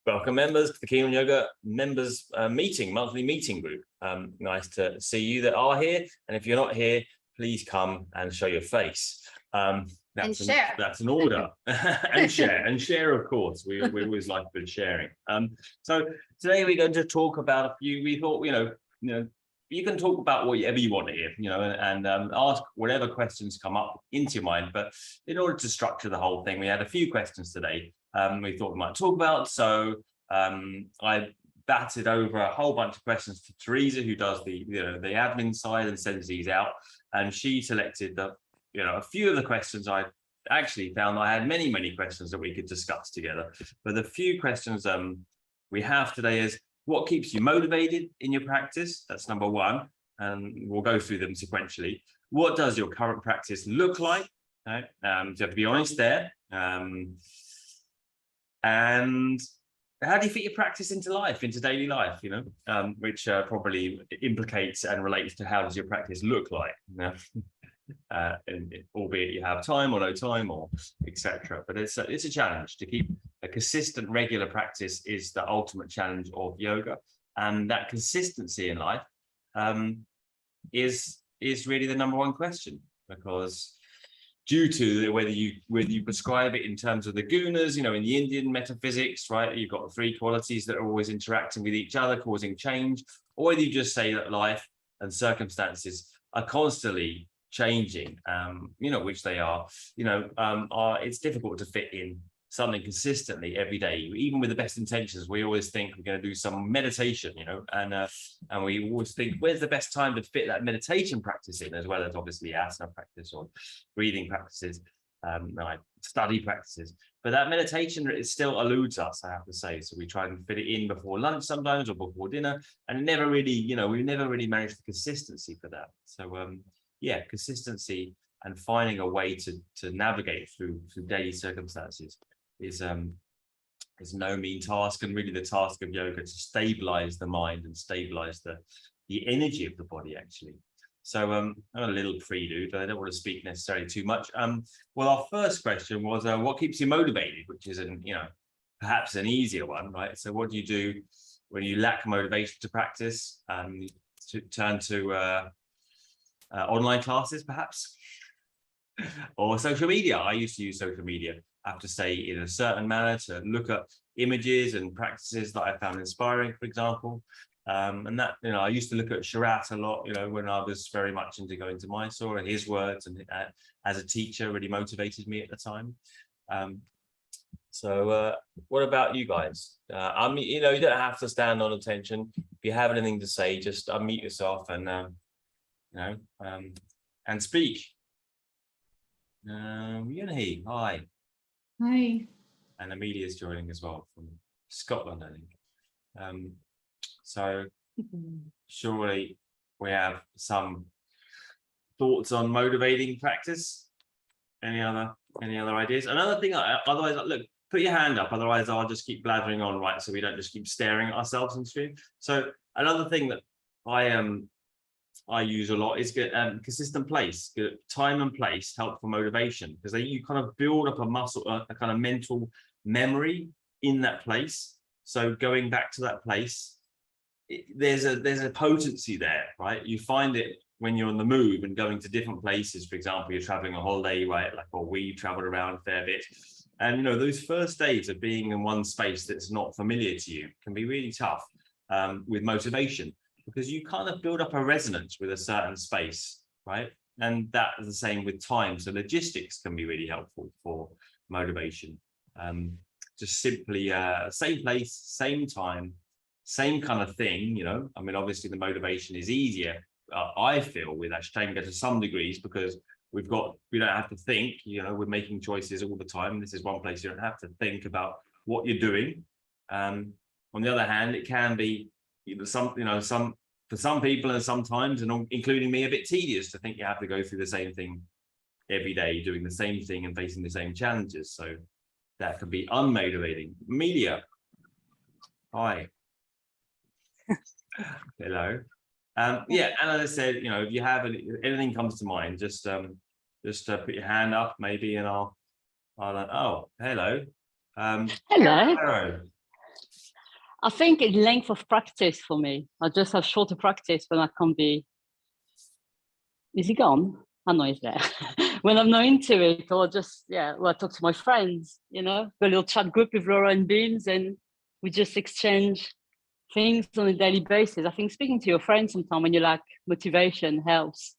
Welcome members to the Keen on Yoga members monthly meeting group. Nice to see you that are here, and if you're not here, please come and show your face. Share. That's an order. and share, of course. We always like good sharing. So today we're going to talk about a few. We thought, you can talk about whatever you want to hear, and ask whatever questions come up into your mind. But in order to structure the whole thing, we had a few questions today. We thought we might talk about. So I batted over a whole bunch of questions to Teresa, who does the admin side and sends these out, and she selected a few of the questions. I actually found I had many questions that we could discuss together. But the few questions we have today is, what keeps you motivated in your practice? That's number one, and we'll go through them sequentially. What does your current practice look like? Okay. To be honest there. And how do you fit your practice into life, into daily life, which probably implicates and relates to how does your practice look like, albeit you have time or no time or etc. But it's a challenge to keep a consistent, regular practice is the ultimate challenge of yoga, and that consistency in life is really the number one question, because due to whether you prescribe it in terms of the gunas, in the Indian metaphysics, right? You've got three qualities that are always interacting with each other, causing change, or whether you just say that life and circumstances are constantly changing, which they are, it's difficult to fit in something consistently every day. Even with the best intentions, we always think we're going to do some meditation, and we always think, where's the best time to fit that meditation practice in, as well as obviously asana practice or breathing practices, like study practices. But that meditation, it still eludes us, I have to say. So we try and fit it in before lunch sometimes, or before dinner, and it never really, we never really managed the consistency for that. So consistency and finding a way to navigate through daily circumstances is no mean task, and really the task of yoga to stabilize the mind and stabilize the energy of the body, actually. So I'm a little prelude. I don't want to speak necessarily too much. Well, our first question was, what keeps you motivated, which is perhaps an easier one, right? So what do you do when you lack motivation to practice? To turn to online classes, perhaps, or social media. I used to use social media, I have to say, in a certain manner, to look at images and practices that I found inspiring, for example. And that, I used to look at Sharat a lot, when I was very much into going to Mysore, and his words and as a teacher really motivated me at the time. So what about you guys? You don't have to stand on attention. If you have anything to say, just unmute yourself and and speak. Yunhee, hi. Hi. And Amelia's joining as well from Scotland, I think. So surely we have some thoughts on motivating practice. Any other ideas? Another thing, otherwise, look, put your hand up, otherwise I'll just keep blathering on, right? So we don't just keep staring at ourselves on the screen. So another thing that I use a lot is consistent place. Good time and place help for motivation, because you kind of build up a muscle, a kind of mental memory in that place. So going back to that place, there's a potency there, right? You find it when you're on the move and going to different places. For example, you're traveling a holiday, right? We traveled around a fair bit. And those first days of being in one space that's not familiar to you can be really tough with motivation, because you kind of build up a resonance with a certain space, right? And that is the same with time. So logistics can be really helpful for motivation. Just simply same place, same time, same kind of thing, obviously the motivation is easier, I feel, with Ashtanga to some degrees, because we don't have to think, we're making choices all the time. This is one place you don't have to think about what you're doing. On the other hand, it can be for some people, and sometimes, and including me, a bit tedious to think you have to go through the same thing every day, doing the same thing and facing the same challenges. So that can be unmotivating. Amelia, hi. Hello. And as I said, if you have anything comes to mind, just put your hand up, maybe, and I'll oh, hello. Hello. I think it's length of practice for me. I just have shorter practice when I can't be. Is he gone? I know he's there. When I'm not into it, or just I talk to my friends. The little chat group with Laura and Beams, and we just exchange things on a daily basis. I think speaking to your friends sometimes when you lack motivation helps.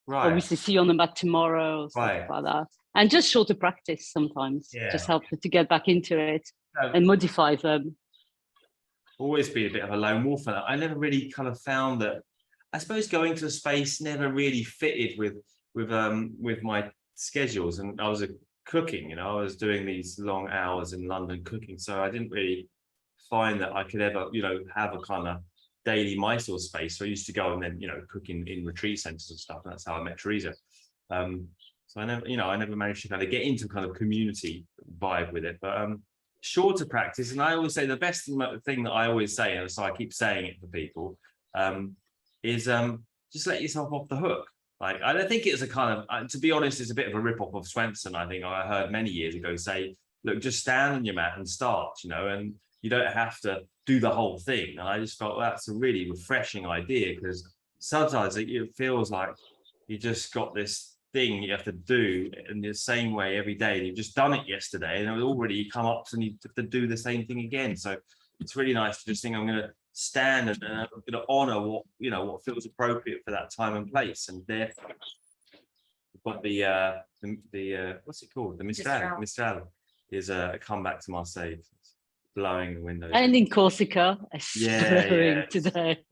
Right. Or we see you on the mat tomorrow, or stuff like that. And just shorter practice sometimes just helps to get back into it and modify them. Always been a bit of a lone wolf. I never really kind of found that. I suppose going to a space never really fitted with my schedules, and I was cooking. I was doing these long hours in London cooking, so I didn't really find that I could ever, have a kind of daily Mysore space. So I used to go and then, cook in retreat centers and stuff. And that's how I met Teresa. So I never managed to kind of get into kind of community vibe with it. But shorter practice, and I always say the best thing that I always say, and so I keep saying it for people, is just let yourself off the hook. Like, I don't think it's a kind of, to be honest, it's a bit of a rip-off of Swenson. I think I heard many years ago say, look, just stand on your mat and start, and you don't have to do the whole thing. And I just felt that's a really refreshing idea, because sometimes it feels like you just got this thing you have to do in the same way every day. And you've just done it yesterday, and already you come up and you have to do the same thing again. So it's really nice to just think, I'm going to stand and I'm going to honor what feels appropriate for that time and place. And therefore, but the what's it called? The Mistral is a comeback to Marseille. It's blowing the windows. And in Corsica, today.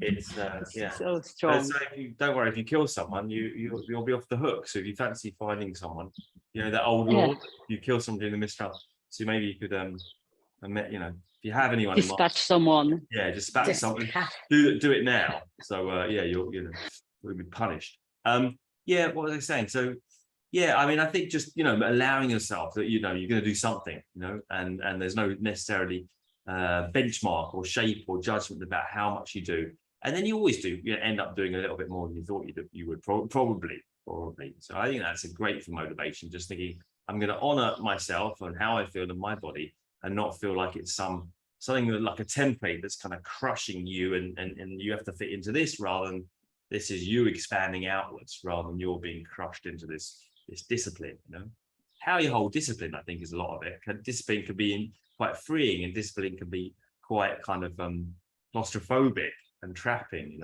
It's so strong. So don't worry, if you kill someone, you'll be off the hook. So if you fancy finding someone, that old law, you kill somebody in the Mistral. So maybe you could if you have anyone dispatch someone. Yeah, dispatch someone. Do it now. So you'll be punished. What was I saying? So I think just allowing yourself that you're going to do something, and there's no necessarily benchmark or shape or judgment about how much you do, and then you always do end up doing a little bit more than you thought you would probably. So I think that's a great for motivation, just thinking I'm going to honor myself and how I feel in my body, and not feel like it's something like a template that's kind of crushing you, and you have to fit into this, rather than this is you expanding outwards, rather than you're being crushed into this discipline. How you hold discipline, I think, is a lot of it. Discipline can be quite freeing, and discipline can be quite kind of claustrophobic and trapping.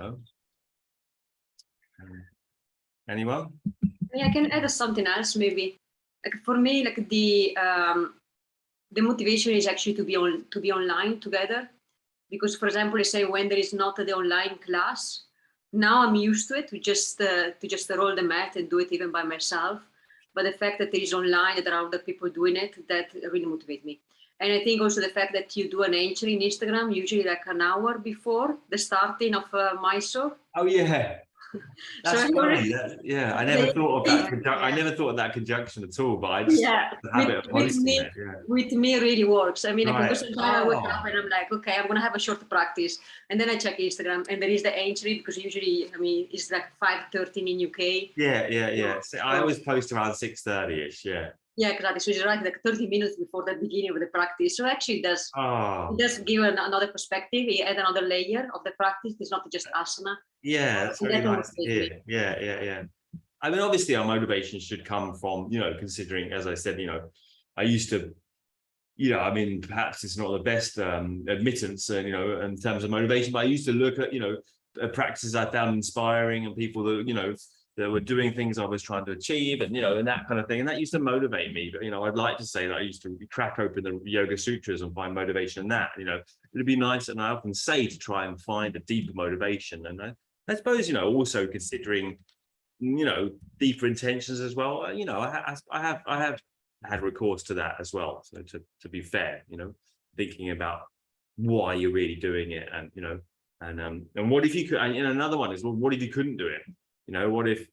Anyone? I can add something else, maybe. Like for me, like the motivation is actually to be online together, because, for example, let's say when there is not the online class, now I'm used to it, to just roll the mat and do it even by myself. But the fact that there is online, that there are other people doing it, that really motivates me. And I think also the fact that you do an entry in Instagram, usually like an hour before the starting of Mysore. Oh yeah. That's funny. I never thought of that. I never thought of that conjunction at all. But I just the habit of posting it. With me, it really works. I mean, I can go sometimes I wake up and I'm like, okay, I'm gonna have a short practice, and then I check Instagram, and there is the entry, because usually, it's like 5:13 in UK. Yeah. So I always post around 6:30ish. Yeah, exactly. So it's right like 30 minutes before the beginning of the practice. So actually, it does give another perspective. You add another layer of the practice. It's not just asana. Yeah, that's really nice to hear. Yeah. I mean, obviously, our motivation should come from, considering, as I said, I used to, perhaps it's not the best admittance, in terms of motivation, but I used to look at, practices I found inspiring, and people that, that were doing things I was trying to achieve, and and that kind of thing, and that used to motivate me. But I'd like to say that I used to crack open the Yoga Sutras and find motivation in that. It'd be nice, and I often say, to try and find a deeper motivation. And I suppose also considering deeper intentions as well. I have had recourse to that as well. So to be fair, thinking about why you're really doing it, and and what if you could. And another one is, well, what if you couldn't do it? What if,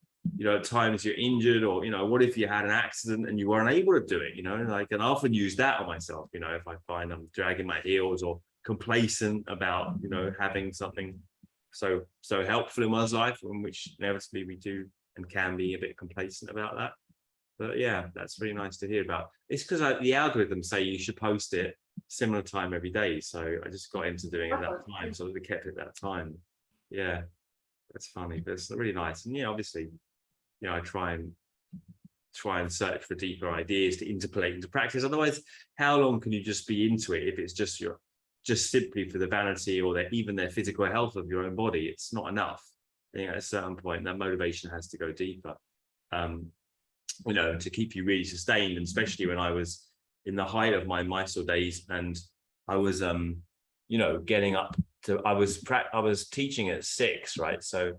at times you're injured, or, what if you had an accident and you weren't able to do it, and I often use that on myself, if I find I'm dragging my heels or complacent about, having something so helpful in one's life, in which inevitably we do and can be a bit complacent about that. But yeah, that's really nice to hear about. It's because the algorithms say you should post it similar time every day. So I just got into doing it at that time. So we kept it at that time. Yeah, that's funny, but it's really nice. And yeah, obviously, you know, I try and search for deeper ideas to interpolate into practice. Otherwise, how long can you just be into it if it's just simply for the vanity or even their physical health of your own body? It's not enough. I think at a certain point that motivation has to go deeper, you know, to keep you really sustained. And especially when I was in the height of my Mysore days, and I was you know, getting up to, I was teaching at 6, right? So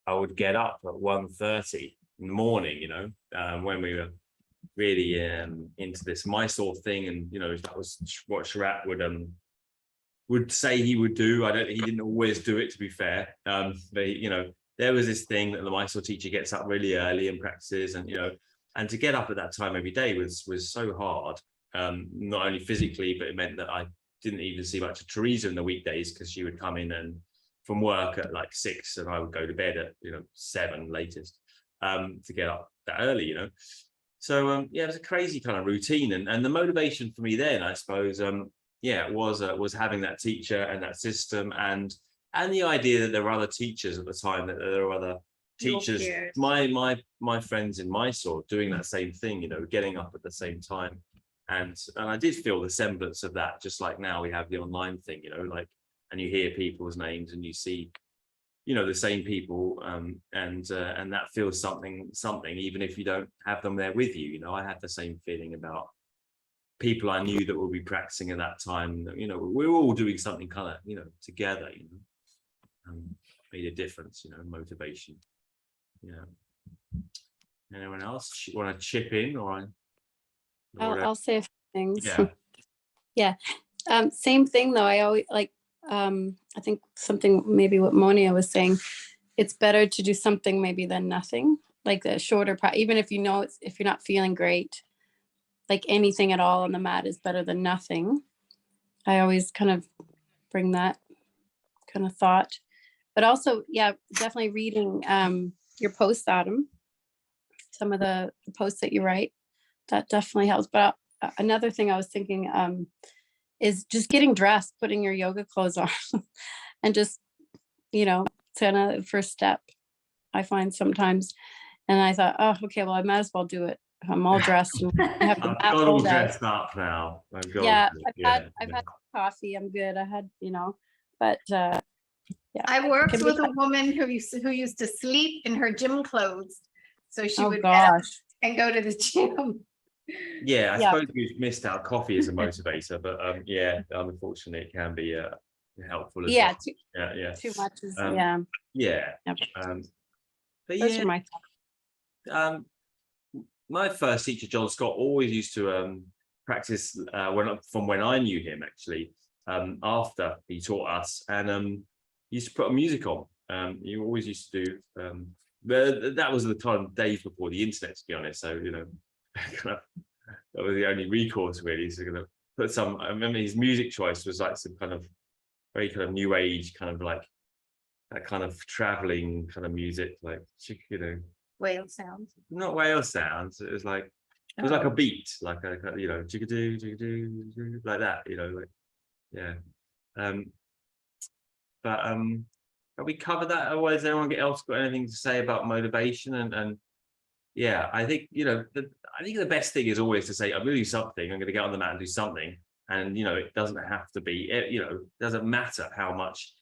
I would get up at 1:30 in the morning, you know, when we were really into this Mysore thing. And you know, that was what Sharat would say he would do. He didn't always do it, to be fair, but you know, there was this thing that the Mysore teacher gets up really early and practices, and you know, and to get up at that time every day was so hard, not only physically, but it meant that I didn't even see much of Teresa in the weekdays, because she would come in and from work at like 6, and I would go to bed at, you know, 7 latest, to get up that early, you know. So yeah, it was a crazy kind of routine, and the motivation for me then, I suppose, yeah, it was having that teacher and that system, and the idea that there were other teachers at the time, that there were other teachers, my friends in Mysore doing that same thing, you know, getting up at the same time. And I did feel the semblance of that, just like now we have the online thing, you know, like, and you hear people's names and you see, you know, the same people, and that feels something, even if you don't have them there with you. You know, I had the same feeling about people I knew that would be practicing at that time. You know, we were all doing something kind of, you know, together, you know, made a difference, you know, motivation. Yeah. Anyone else want to chip in, or? I'll say a few things. Yeah. Yeah. Same thing though. I always like, I think something maybe what Monia was saying, it's better to do something maybe than nothing, like the shorter part, even if you know if you're not feeling great, like anything at all on the mat is better than nothing. I always kind of bring that kind of thought, but also, yeah, definitely reading your posts, Adam, some of the posts that you write, that definitely helps. But another thing I was thinking is just getting dressed, putting your yoga clothes on and just, you know, it's kind of the first step, I find sometimes. And I thought, oh, okay, well, I might as well do it. I'm all dressed. And I have the I've got all dressed up now. Yeah, I've had coffee. I'm good. I had, you know, but yeah. I worked with a woman who used to sleep in her gym clothes, so she would get up and go to the gym. Yeah, I suppose we've missed out coffee as a motivator, but yeah, unfortunately, it can be helpful as well. Too much is but those are my thoughts. My first teacher, John Scott, always used to practice when I knew him, actually, after he taught us, and he used to put music on. He always used to do, but that was the time, days before the internet, to be honest. So, you know, kind of, that was the only recourse really. So gonna put some, I remember his music choice was like some kind of very kind of new age, kind of like that kind of traveling kind of music, like, you know, Whale sounds. Not whale sounds. It was like a beat, like a, you know, jigadoo, jigadoo, like that, you know, like, yeah. But have we covered that? Otherwise, anyone else got anything to say about motivation? And yeah, I think, you know, I think the best thing is always to say, I'm going to do something. I'm going to get on the mat and do something. And, you know, it doesn't have to be, you know, it doesn't matter how much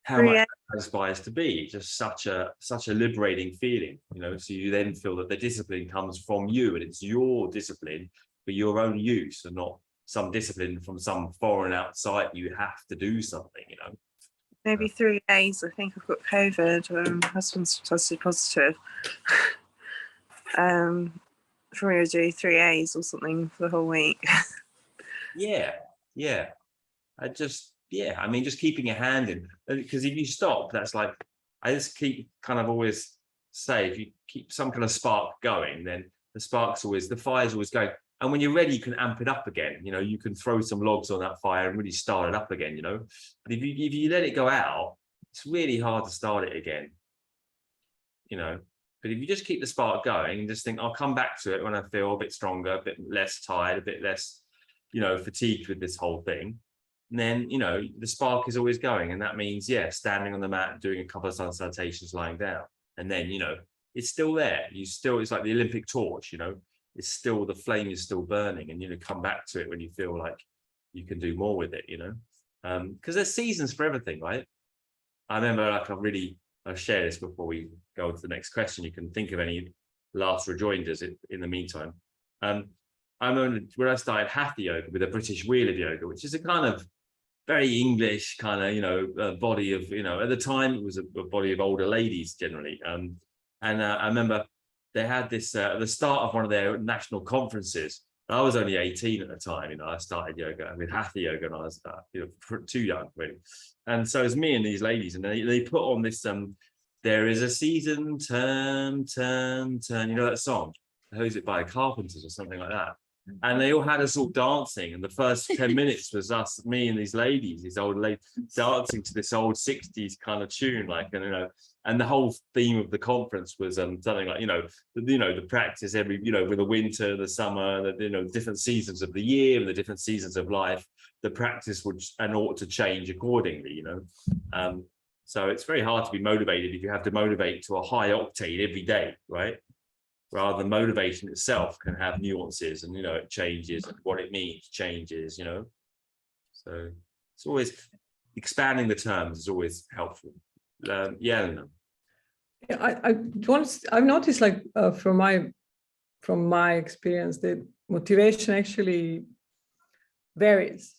it aspires to be. It's just such a liberating feeling, you know. So you then feel that the discipline comes from you, and it's your discipline for your own use, and not some discipline from some foreign outside. You have to do something, you know. Maybe 3 days. I think I've got COVID. My husband's tested positive. For me to do 3 A's or something for the whole week. Yeah. I mean, just keeping your hand in, because if you stop, that's like, I just keep kind of always say, if you keep some kind of spark going, then the fire's always going. And when you're ready, you can amp it up again. You know, you can throw some logs on that fire and really start it up again, you know. But if you let it go out, it's really hard to start it again, you know. But if you just keep the spark going and just think, I'll come back to it when I feel a bit stronger, a bit less tired, a bit less fatigued with this whole thing, then, the spark is always going. And that means, standing on the mat, doing a couple of sun salutations, lying down. And then, it's still there. It's like the Olympic torch, it's still, the flame is still burning, and, come back to it when you feel like you can do more with it, because there's seasons for everything, right? I remember, like, I'll share this before we go on to the next question. You can think of any last rejoinders in the meantime. I remember when I started Hatha yoga with a British wheel of yoga, which is a kind of very English kind of, body of, at the time it was a body of older ladies generally. And I remember they had this at the start of one of their national conferences. I was only 18 at the time, I started yoga with Hatha yoga, and I was too young really. And so it was me and these ladies, and they put on this there is a season, turn, that song. Who is it by? Carpenters or something like that. And they all had us all dancing, and the first 10 minutes was us, me and these ladies, these old ladies, dancing to this old 60s kind of tune, like, and the whole theme of the conference was something like, the practice every, with the winter, the summer, the different seasons of the year and the different seasons of life, the practice would and ought to change accordingly, so it's very hard to be motivated if you have to motivate to a high octane every day, right? Rather than motivation itself can have nuances, and it changes, and what it means changes, so it's always expanding the terms is always helpful. Yeah, I've noticed, like, from my experience, that motivation actually varies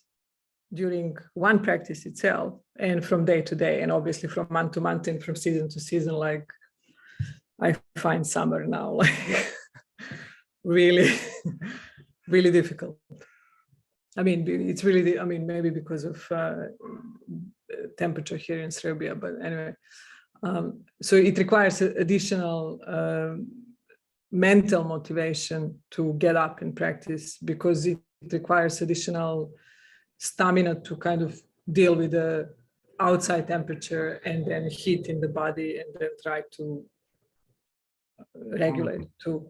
during one practice itself, and from day to day, and obviously from month to month, and from season to season. Like, I find summer now like really, really difficult. I mean, it's really, maybe because of temperature here in Serbia, but anyway. So it requires additional mental motivation to get up and practice, because it requires additional stamina to kind of deal with the outside temperature and then heat in the body, and then try to regulate too.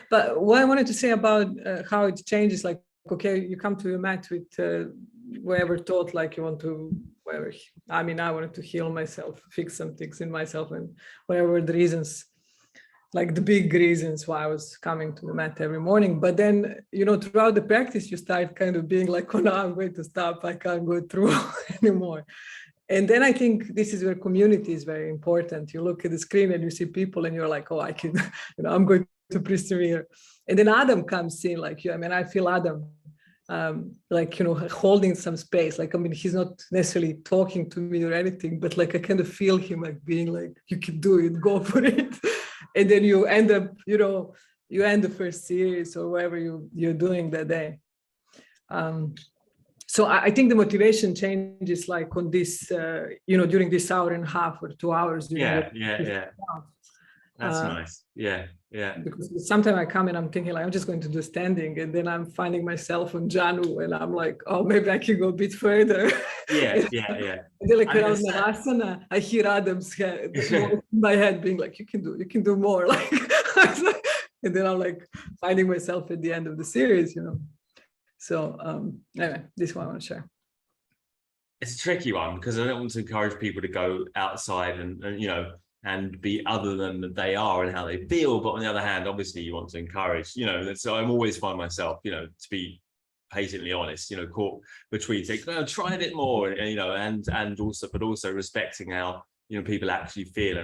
But what I wanted to say about how it changes, like, okay, you come to your mat with whatever thought, like you want to, whatever. I wanted to heal myself, fix some things in myself, and whatever the reasons, like the big reasons why I was coming to the mat every morning. But then, throughout the practice, you start kind of being like, oh no, I'm going to stop. I can't go through anymore. And then I think this is where community is very important. You look at the screen and you see people, and you're like, oh, I can, I'm going to persevere. And then Adam comes in, like, I feel Adam, like, holding some space. Like, he's not necessarily talking to me or anything, but like, I kind of feel him, like, being like, you can do it, go for it. And then you end up, you end the first series or whatever you're doing that day. So I think the motivation changes, like, on this, during this hour and a half or 2 hours. Yeah. That's nice. Yeah. Because sometimes I come and I'm thinking, like, I'm just going to do standing, and then I'm finding myself on Janu, and I'm like, oh, maybe I can go a bit further. Yeah. And then, like, when I was in asana, I hear Adam's head in my head being like, you can do more. Like, and then I'm like finding myself at the end of the series, So anyway, this one I want to share. It's a tricky one, because I don't want to encourage people to go outside and be other than they are and how they feel. But on the other hand, obviously you want to encourage, so I'm always find myself, to be patently honest, caught between saying, no, try a bit more, and also respecting how, people actually feel,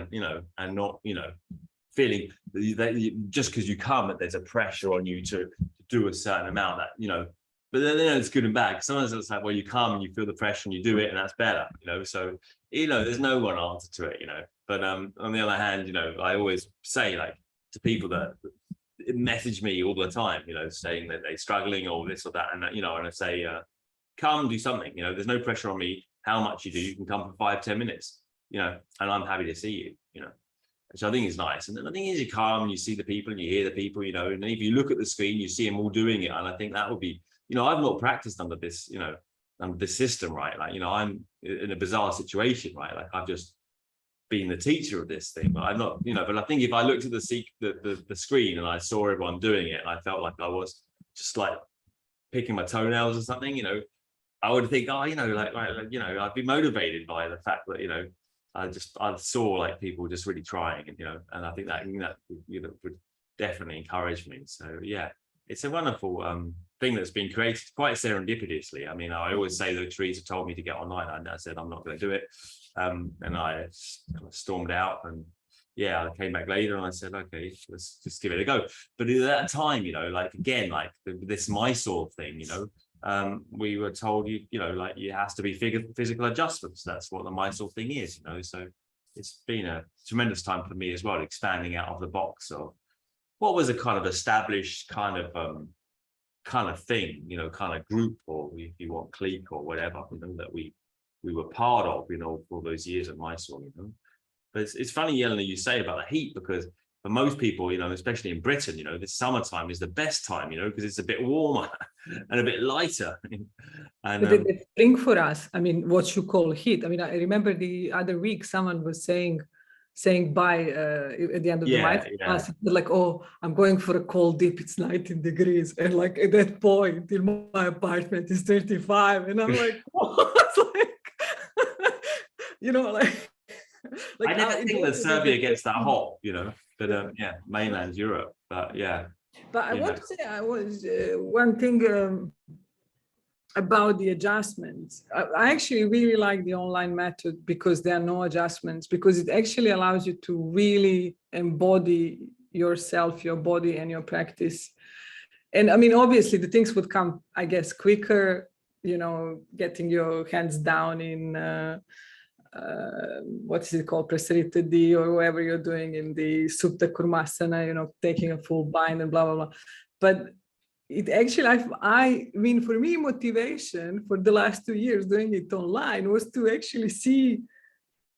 and not, feeling that just because you come, that there's a pressure on you to do a certain amount that, but then it's good and bad. Sometimes it's like, well, you come and you feel the pressure and you do it, and that's better, so, there's no one answer to it, but on the other hand, I always say, like, to people that message me all the time, saying that they're struggling or this or that, and that, and I say, come do something, there's no pressure on me how much you do. You can come for 5-10 minutes, and I'm happy to see you, which I think is nice. And then the thing is, you come and you see the people and you hear the people, and if you look at the screen, you see them all doing it. And I think that would be, I've not practiced under this, under this system, right? Like, I'm in a bizarre situation, right? Like, I've just been the teacher of this thing, but I'm not, but I think if I looked at the screen and I saw everyone doing it, I felt like I was just like picking my toenails or something, you know, I would think, oh, you know, like you know, I'd be motivated by the fact that, you know, I saw like people just really trying, and you know, and I think that you know would definitely encourage me. So yeah, it's a wonderful thing that's been created quite serendipitously. I mean, I always say that Teresa told me to get online, and I said I'm not going to do it, and I kind of stormed out, and yeah, I came back later and I said, okay, let's just give it a go. But at that time, you know, like again, like this Mysore thing, you know. We were told you know, like it has to be physical adjustments. That's what the Mysore thing is, you know. So it's been a tremendous time for me as well, expanding out of the box of what was a kind of established kind of thing, you know, kind of group, or if you want clique or whatever, you know, that we were part of, you know, for those years at Mysore, you know. But it's funny, Yelena, you say about the heat, because for most people, you know, especially in Britain, you know, the summertime is the best time, you know, because it's a bit warmer and a bit lighter. And the spring for us, I mean, what you call heat. I mean, I remember the other week someone was saying bye at the end of the night. Like, oh, I'm going for a cold dip. It's 19 degrees, and like at that point in my apartment is 35, and I'm like, what? Like, you know, like I never think that Serbia gets that hot, you know, but yeah, mainland Europe, but yeah. But I want to say, I was one thing about the adjustments. I actually really like the online method because there are no adjustments, because it actually allows you to really embody yourself, your body, and your practice. And I mean, obviously, the things would come, I guess, quicker, you know, getting your hands down in what is it called, Prasarita D, or whatever you're doing in the Supta Kurmasana, you know, taking a full bind and blah, blah, blah. But it actually, I mean, for me, motivation for the last 2 years doing it online was to actually see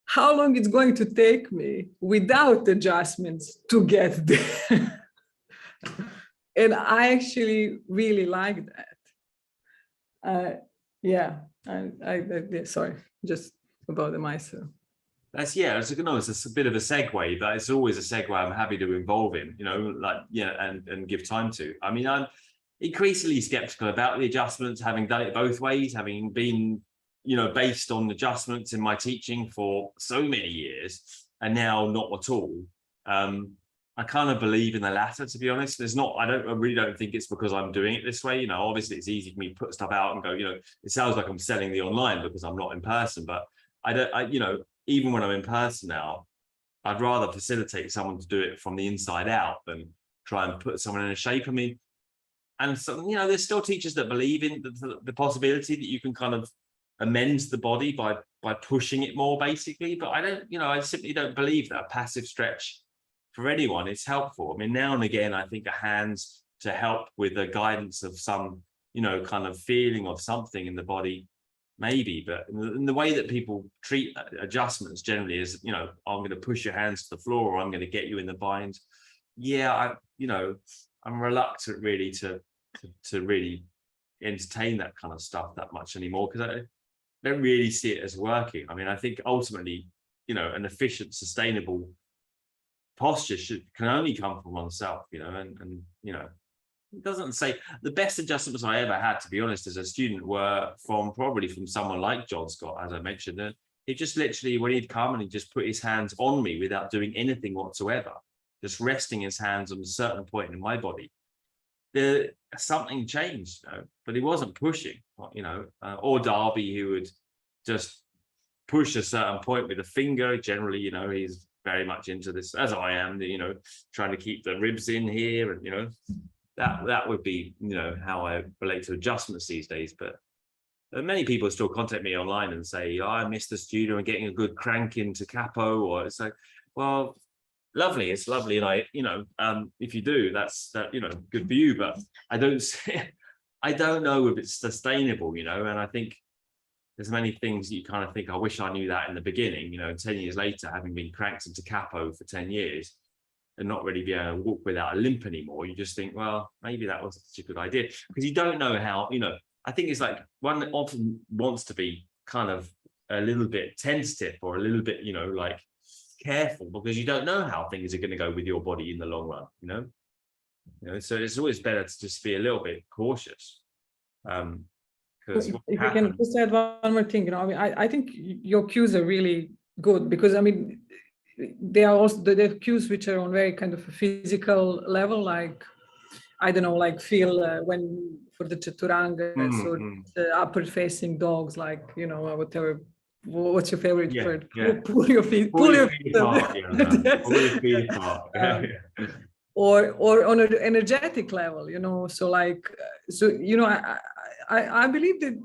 how long it's going to take me without adjustments to get there. And I actually really like that. Yeah, sorry, just about the Mysore. That's it's a bit of a segue, but it's always a segue I'm happy to involve in, you know, like, yeah, and give time to. I mean, I'm increasingly skeptical about the adjustments, having done it both ways, having been, you know, based on adjustments in my teaching for so many years, and now not at all. I kind of believe in the latter, to be honest. I really don't think it's because I'm doing it this way. You know, obviously it's easy for me to put stuff out and go, you know, it sounds like I'm selling the online because I'm not in person, but you know, even when I'm in person now, I'd rather facilitate someone to do it from the inside out than try and put someone in a shape. I mean, and so, you know, there's still teachers that believe in the possibility that you can kind of amend the body by pushing it more, basically. But I simply don't believe that a passive stretch for anyone is helpful. I mean, now and again, I think a hands to help with the guidance of some, you know, kind of feeling of something in the body, maybe. But in the way that people treat adjustments generally is, you know, I'm going to push your hands to the floor, or I'm going to get you in the bind. Yeah, I'm reluctant really to really entertain that kind of stuff that much anymore, because I don't really see it as working. I mean, I think ultimately, you know, an efficient, sustainable posture can only come from oneself, you know, and you know, it doesn't say the best adjustments I ever had, to be honest, as a student were probably from someone like John Scott, as I mentioned. And he just literally, when he'd come and he'd just put his hands on me without doing anything whatsoever, just resting his hands on a certain point in my body, something changed, you know, but he wasn't pushing, you know, or Darby, who would just push a certain point with a finger. Generally, you know, he's very much into this, as I am, you know, trying to keep the ribs in here, and you know, that would be, you know, how I relate to adjustments these days. But many people still contact me online and say, oh, I missed the studio and getting a good crank into capo, or it's like, well, lovely, it's lovely, and I, you know, if you do, that's you know, good for you. But I don't know if it's sustainable, you know. And I think there's many things you kind of think, I wish I knew that in the beginning, you know, 10 years later, having been cranked into capo for 10 years and not really be able to walk without a limp anymore. You just think, well, maybe that wasn't such a good idea, because you don't know how, you know. I think it's like one often wants to be kind of a little bit tentative, or a little bit, you know, like careful, because you don't know how things are going to go with your body in the long run, you know. So it's always better to just be a little bit cautious. Because if I can just add one more thing, I mean, I think your cues are really good, because I mean, they are also the cues which are on very kind of a physical level, like, I don't know, like feel when for the chaturangas or the upward facing dogs, like, whatever. What's your favorite word? Yeah. Pull your feet. Pull your feet apart. Pull your feet apart. Or on an energetic level, so like, I believe that,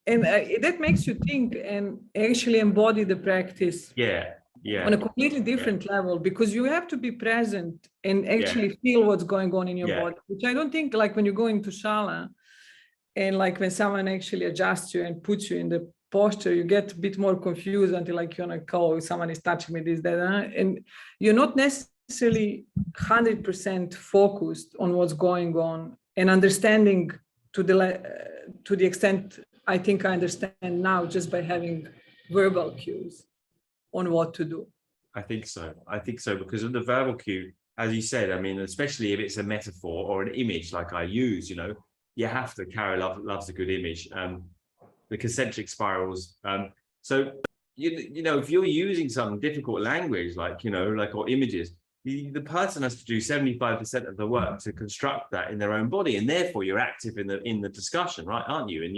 and that makes you think and actually embody the practice. On a completely different level, because you have to be present and actually feel what's going on in your body, which I don't think, like when you go into shala and like when someone actually adjusts you and puts you in the posture, you get a bit more confused until like, oh, someone is touching me, this, that, and you're not necessarily 100% focused on what's going on and understanding to the extent I think I understand now, just by having verbal cues on what to do. I think so, because of the verbal cue, as you said, I mean, especially if it's a metaphor or an image like I use, you have to, Carol loves a good image, the concentric spirals. So, if you're using some difficult language, like, or images, the person has to do 75% of the work to construct that in their own body. And therefore you're active in the discussion, right? Aren't you? And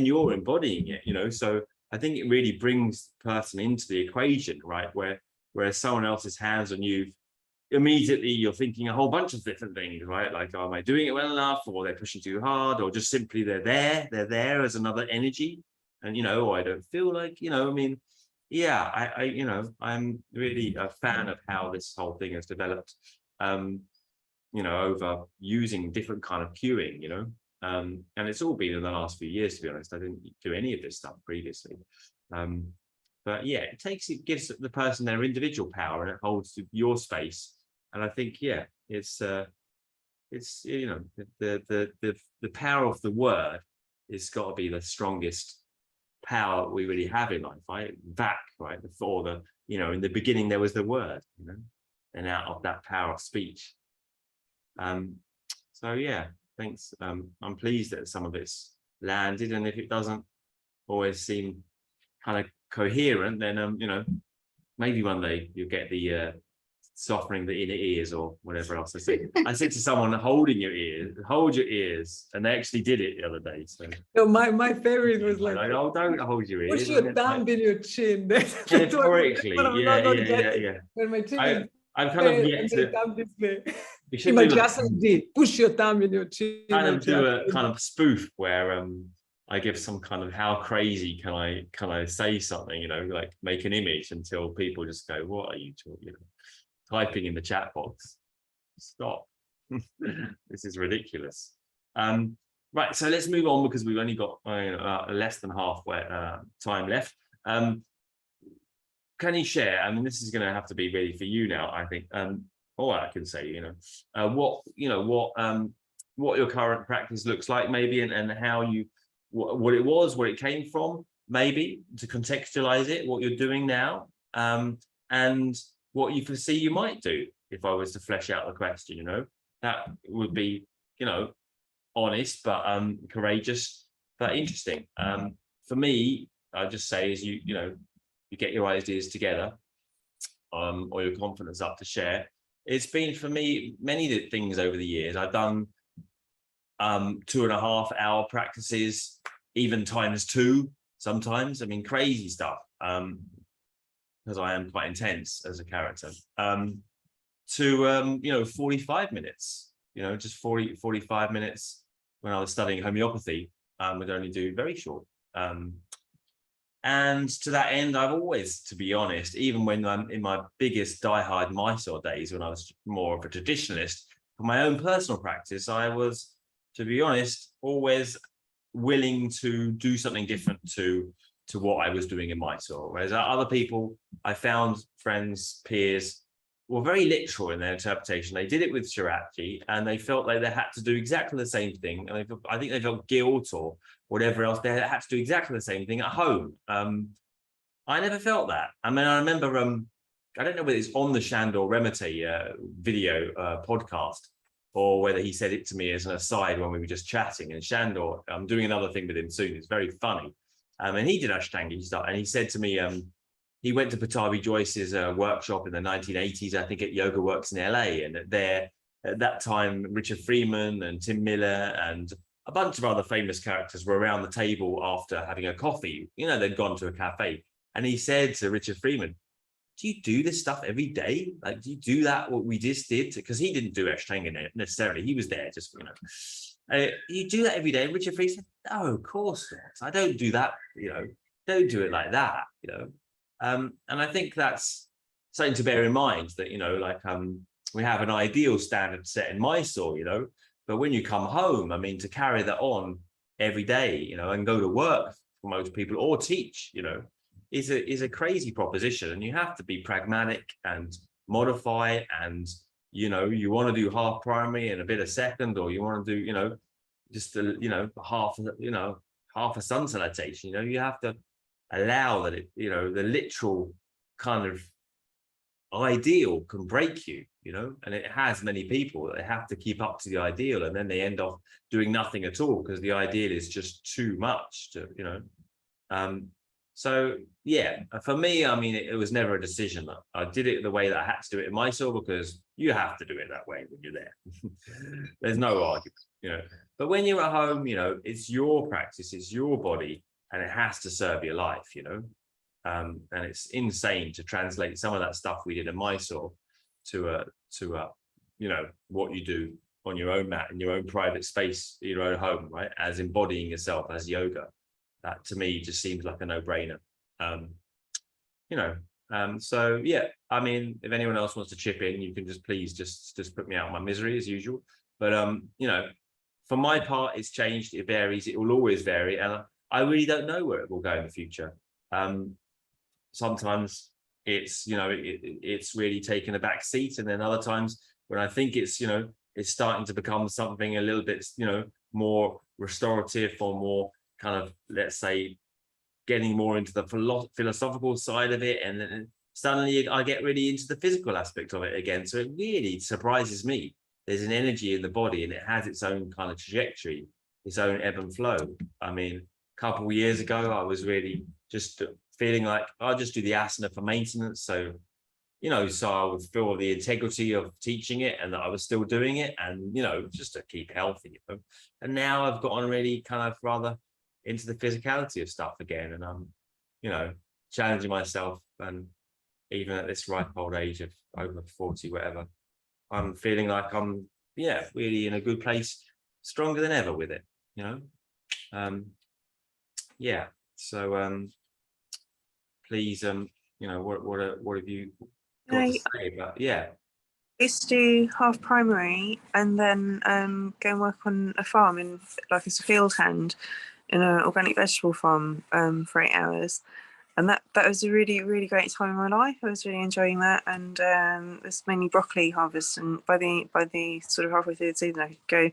you're embodying it, so I think it really brings the person into the equation, right? Where someone else's hands on you, immediately you're thinking a whole bunch of different things, right? Like, oh, am I doing it well enough, or they're pushing too hard, or just simply they're there as another energy, and or I don't feel like, I mean, yeah, I'm really a fan of how this whole thing has developed, over using different kind of cueing, and it's all been in the last few years, to be honest. I didn't do any of this stuff previously. But yeah, it gives the person their individual power, and it holds your space. And I think, it's the power of the word is got to be the strongest power we really have in life, right? Vak, right? Before in the beginning there was the word, and out of that power of speech. So yeah, thanks. I'm pleased that some of it's landed, and if it doesn't always seem kind of coherent, then maybe one day you'll get the softening the inner ears or whatever else. I said to someone, hold your ears, and they actually did it the other day. So my favorite was like, oh, don't hold your ears. Push your thumb in your chin. Metaphorically, yeah. When my chin I'm kind of yet to. We should push your thumb in your chin. Kind of do a kind of spoof where I give some kind of how crazy can I say something, like make an image until people just go, what are you talking? Typing in the chat box. Stop. This is ridiculous. Right, so let's move on, because we've only got less than halfway time left. Can you share? I mean, this is going to have to be really for you now, I think. All I can say, what your current practice looks like, maybe, and how you, what it was, where it came from, maybe, to contextualize it, what you're doing now, and what you foresee you might do. If I was to flesh out the question, that would be, honest, but courageous, but interesting. For me, I just say is you get your ideas together, or your confidence up to share. It's been for me many things over the years. I've done 2.5 hour practices, even ×2 sometimes. I mean, crazy stuff, because I am quite intense as a character, to 45 minutes, just 45 minutes when I was studying homeopathy, would only do very short. And to that end, I've always, to be honest, even when I'm in my biggest diehard Mysore days, when I was more of a traditionalist, for my own personal practice, I was, to be honest, always willing to do something different to what I was doing in Mysore. Whereas other people, I found friends, peers, were very literal in their interpretation. They did it with Shiratji, and they felt like they had to do exactly the same thing. And I think they felt guilt or whatever else. They had to do exactly the same thing at home. I never felt that. I mean, I remember, I don't know whether it's on the Shandor Remete video podcast, or whether he said it to me as an aside when we were just chatting. And Shandor, I'm doing another thing with him soon. It's very funny. And he did Ashtanga stuff. And he said to me, he went to Patabi Joyce's workshop in the 1980s, I think at Yoga Works in LA. And there, at that time, Richard Freeman and Tim Miller and a bunch of other famous characters were around the table after having a coffee. You know, they'd gone to a cafe. And he said to Richard Freeman, do you do this stuff every day? Like, do you do that, what we just did? Because he didn't do Ashtanga necessarily. He was there just, you know. You do that every day? And Richard Freeman said, no, of course not. I don't do that, you know. Don't do it like that, you know. And I think that's something to bear in mind, that, you know, like we have an ideal standard set in Mysore, you know, but when you come home, I mean, to carry that on every day, you know, and go to work for most people or teach, you know, is a crazy proposition. And you have to be pragmatic and modify. And, you know, you want to do half primary and a bit of second, or you want to do, you know, just you know, half a sun salutation. You know, you have to allow that it, you know, the literal kind of ideal can break you, you know, and it has many people that they have to keep up to the ideal, and then they end up doing nothing at all because the ideal is just too much to, you know. So yeah, for me, I mean, it was never a decision. I did it the way that I had to do it in Mysore, because you have to do it that way when you're there. There's no argument, you know. But when you're at home, you know, it's your practice, it's your body, and it has to serve your life, you know. And it's insane to translate some of that stuff we did in Mysore to you know, what you do on your own mat in your own private space, your own home, right? As embodying yourself as yoga. That to me just seems like a no-brainer. You know, so yeah, I mean, if anyone else wants to chip in, you can just please just put me out of my misery as usual. But you know, for my part, it's changed, it varies, it will always vary, and I really don't know where it will go in the future. Sometimes it's, you know, it's really taken a back seat, and then other times when I think it's, you know, it's starting to become something a little bit, you know, more restorative, or more kind of, let's say, getting more into the philosophical side of it, and then suddenly I get really into the physical aspect of it again. So it really surprises me. There's an energy in the body, and it has its own kind of trajectory, its own ebb and flow. I mean, a couple of years ago, I was really just feeling like I'll just do the asana for maintenance. So, you know, so I would feel the integrity of teaching it, and that I was still doing it, and, you know, just to keep healthy, you know. And now I've gotten really kind of rather into the physicality of stuff again, and I'm, you know, challenging myself. And even at this ripe old age of over 40, whatever, I'm feeling like I'm, yeah, really in a good place, stronger than ever with it, you know. Yeah, so please, you know, what have you got to say? But yeah, I used to do half primary and then go and work on a farm in, like, as a field hand in an organic vegetable farm for 8 hours, and that was a really, really great time in my life. I was really enjoying that, and it was mainly broccoli harvest. And by the sort of halfway through the season, I could go, you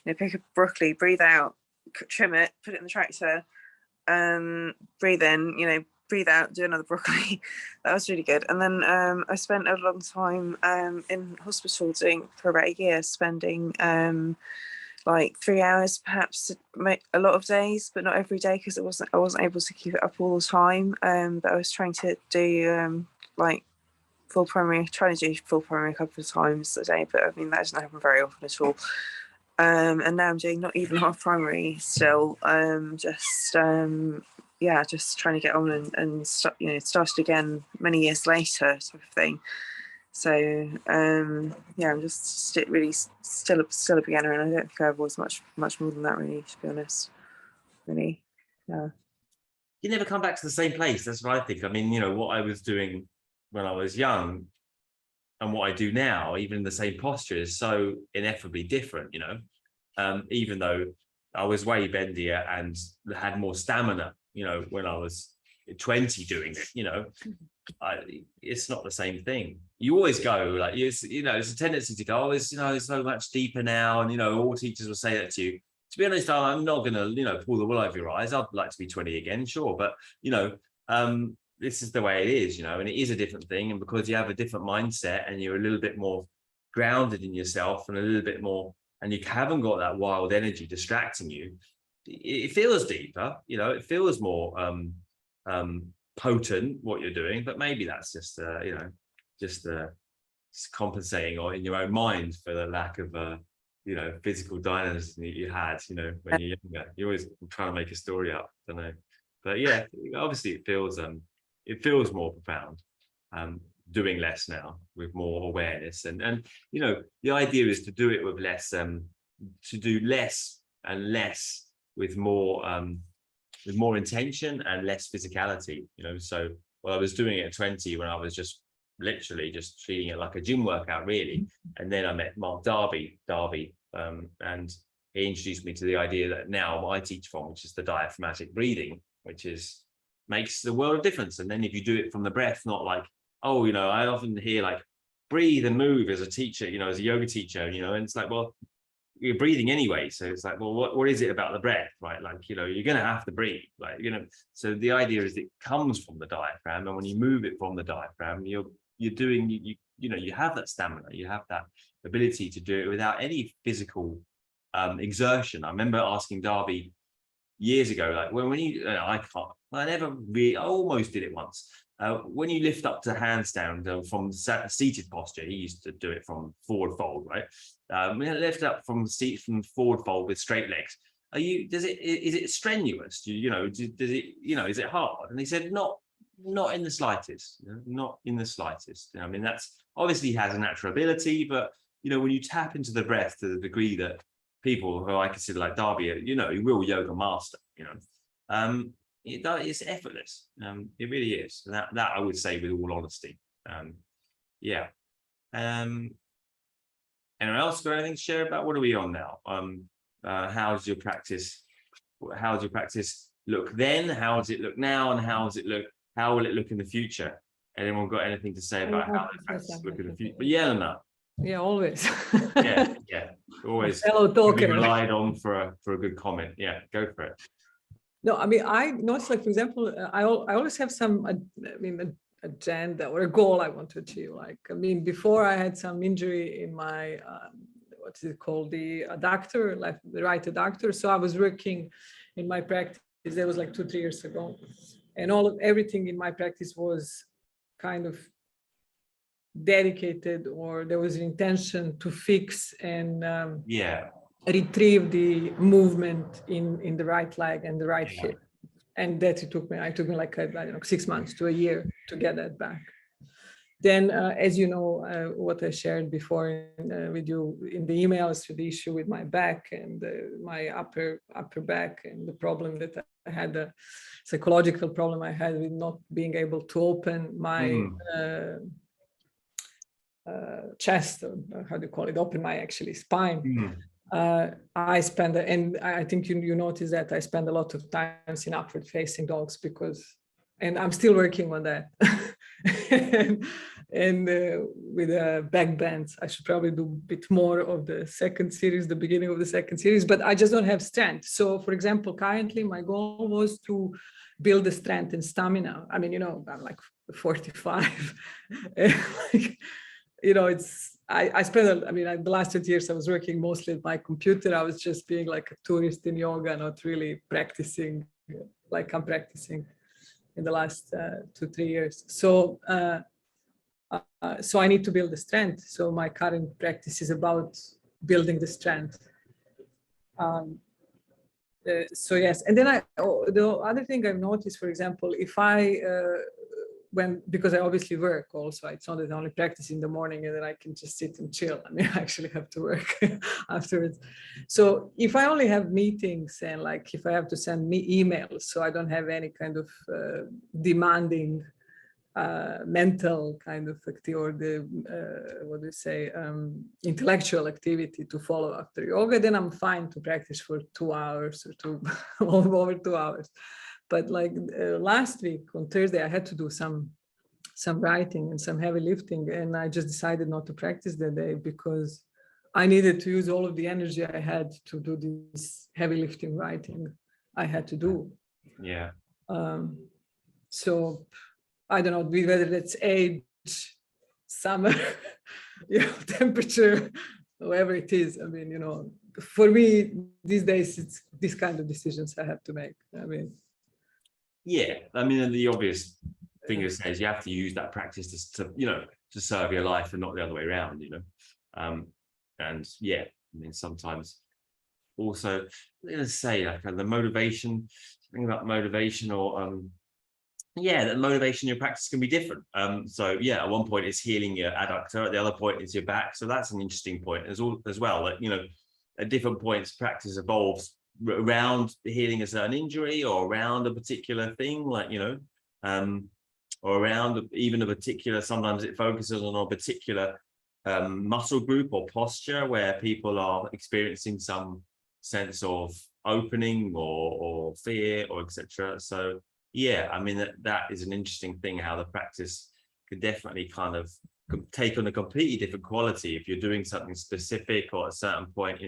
know, pick up broccoli, breathe out, trim it, put it in the tractor, breathe in, you know, breathe out, do another broccoli. That was really good. And then I spent a long time in hospital doing for about a year, spending like 3 hours perhaps a lot of days, but not every day, because I wasn't able to keep it up all the time. But I was trying to do like trying to do full primary a couple of times a day, but I mean that doesn't happen very often at all. And now I'm doing not even half primary still, just trying to get on and start, you know, started again many years later type of thing. So yeah, I'm just really still a beginner, and I don't think I've always much more than that, really, to be honest. Really, yeah. You never come back to the same place. That's what I think. I mean, you know, what I was doing when I was young and what I do now, even in the same posture, is so ineffably different, you know. Even though I was way bendier and had more stamina, you know, when I was 20 doing it, you know. It's not the same thing. You always go like, you know, it's a tendency to go, oh, it's, you know, it's so much deeper now, and, you know, all teachers will say that to you. To be honest, I'm not gonna, you know, pull the wool over your eyes. I'd like to be 20 again, sure, but, you know, this is the way it is, you know, and it is a different thing. And because you have a different mindset and you're a little bit more grounded in yourself and a little bit more, and you haven't got that wild energy distracting you, it feels deeper, you know, it feels more potent what you're doing, but maybe that's just you know, just compensating or in your own mind for the lack of you know, physical dynamism that you had, you know, when you're younger. You're always trying to make a story up, don't know, but yeah, obviously it feels more profound, doing less now with more awareness, and you know, the idea is to do it with less, to do less and less with more intention and less physicality, you know. So well, I was doing it at 20 when I was just literally just treating it like a gym workout, really. And then I met Mark Darby, and he introduced me to the idea that now I teach from, which is the diaphragmatic breathing, which makes the world of difference. And then if you do it from the breath, not like, oh, you know, I often hear like breathe and move as a teacher, you know, as a yoga teacher, you know, and it's like, well, you're breathing anyway, so it's like, well, what is it about the breath, right? Like, you know, you're gonna have to breathe, like, you know. So the idea is it comes from the diaphragm, and when you move it from the diaphragm, you're doing, you know, you have that stamina, you have that ability to do it without any physical exertion. I remember asking Darby years ago, like, when you I never really, I almost did it once. When you lift up to handstand from seated posture, he used to do it from forward fold, right? Lift up from forward fold with straight legs. Is it strenuous? You know, does it, you know, is it hard? And he said, not in the slightest, you know, not in the slightest. I mean, that's obviously has a natural ability, but you know, when you tap into the breath to the degree that people who I consider like Darby, you know, a real yoga master, you know, it's effortless. It really is. That I would say with all honesty. Yeah. Anyone else got anything to share about? What are we on now? How's your practice look then? How does it look now? And how will it look in the future? Anyone got anything to say about how the practice look in the future? But yeah, no. Yeah, always. yeah, always. Fellow talker. Relied on for a good comment. Yeah, go for it. No, I mean, I noticed, like, for example, I always have some, agenda or a goal I want to achieve. Like, I mean, before I had some injury in my, what is it called? The adductor, like the right adductor. So I was working in my practice, that was like 2-3 years ago. And everything in my practice was kind of dedicated, or there was an intention to fix and retrieve the movement in the right leg and the right hip. And that it took me like, I don't know, 6 months to a year to get that back. Then, as you know, what I shared before with you in the emails, to the issue with my back and my upper back, and the problem that I had, the psychological problem I had with not being able to open my chest, or how do you call it, open my actually spine. I spend, and I think you notice that I spend a lot of times in upward facing dogs and I'm still working on that. and with back bends, I should probably do a bit more of the the beginning of the second series, but I just don't have strength. So, for example, currently my goal was to build the strength and stamina. I mean, you know, I'm like 45. You know, I spent, I mean, the last 20 years I was working mostly at my computer. I was just being like a tourist in yoga, not really practicing like I'm practicing in the last 2-3 years. So, so I need to build the strength. So my current practice is about building the strength. So yes, and then the other thing I've noticed, for example, if I because I obviously work also, it's not that I only practice in the morning and then I can just sit and chill. I mean, I actually have to work afterwards. So if I only have meetings and like if I have to send me emails, so I don't have any kind of demanding mental kind of activity, or the what do you say, intellectual activity to follow after yoga, then I'm fine to practice for 2 hours or over 2 hours. But like last week on Thursday, I had to do some writing and some heavy lifting, and I just decided not to practice that day because I needed to use all of the energy I had to do this heavy lifting writing I had to do. Yeah. So I don't know whether that's age, summer, temperature, whatever it is. I mean, for me these days, it's these kind of decisions I have to make. I mean, yeah, I mean, the obvious thing is you have to use that practice to serve your life and not the other way around, and yeah, I mean, sometimes also I'm going to say like the motivation, something about motivation, or yeah, that motivation in your practice can be different. So yeah, at one point it's healing your adductor, at the other point it's your back. So that's an interesting point as well. Like, at different points, practice evolves around healing a certain injury, or around a particular thing, like, or around even a particular, sometimes it focuses on a particular muscle group or posture where people are experiencing some sense of opening or fear or etc. So yeah, I mean, that is an interesting thing, how the practice could definitely kind of take on a completely different quality if you're doing something specific, or at a certain point,